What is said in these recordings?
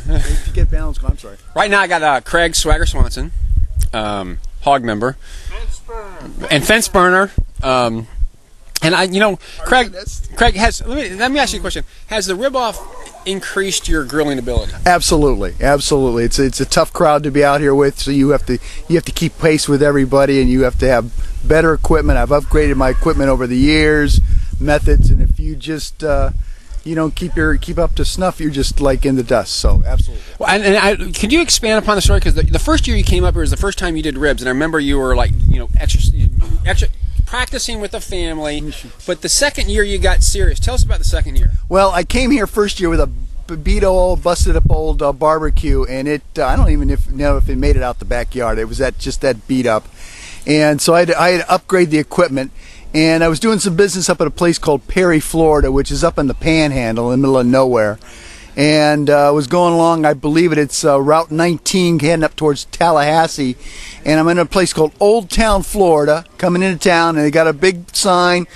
If you get balanced, I'm sorry. Right now I got Craig Swagger Swanson, hog member, and fence burner. And Craig has. Let me ask you a question. Has the rib off increased your grilling ability? Absolutely. It's a tough crowd to be out here with, so you have to keep pace with everybody, and you have to have better equipment. I've upgraded my equipment over the years, methods, and if you just you don't keep up to snuff, you're just like in the dust. So absolutely. Well, can you expand upon the story? Because the first year you came up here was the first time you did ribs, and I remember you were like extra practicing with the family. But the second year you got serious. Tell us about the second year. Well, I came here first year with a beat old, busted up old barbecue, and I don't even know if it made it out the backyard. It was that beat up, and so I had to upgrade the equipment. And I was doing some business up at a place called Perry, Florida, which is up in the Panhandle in the middle of nowhere. And I was going along, I believe it's Route 19 heading up towards Tallahassee. And I'm in a place called Old Town, Florida, coming into town, and they got a big sign,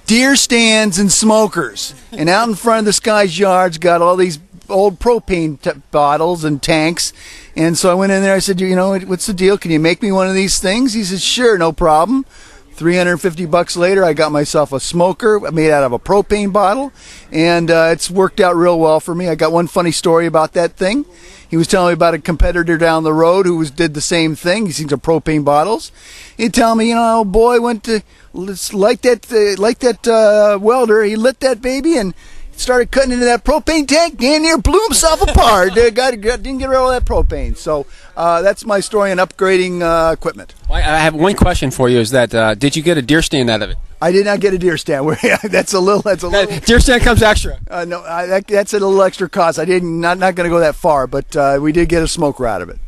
deer stands and smokers. And out in front of this guy's yard's got all these old propane bottles and tanks. And so I went in there, I said, what's the deal? Can you make me one of these things? He said, sure, no problem. $350 later, I got myself a smoker made out of a propane bottle, and it's worked out real well for me. I got one funny story about that thing. He was telling me about a competitor down the road who did the same thing. He's seen some propane bottles. He'd tell me, boy went to like that welder. He lit that baby and started cutting into that propane tank, damn near blew himself apart. Didn't get rid of all that propane. So that's my story on upgrading equipment. Well, I have one question for you. Is that did you get a deer stand out of it? I did not get a deer stand. That's a little. Deer stand comes extra. No, that's a little extra cost. Not going to go that far, but we did get a smoker out of it.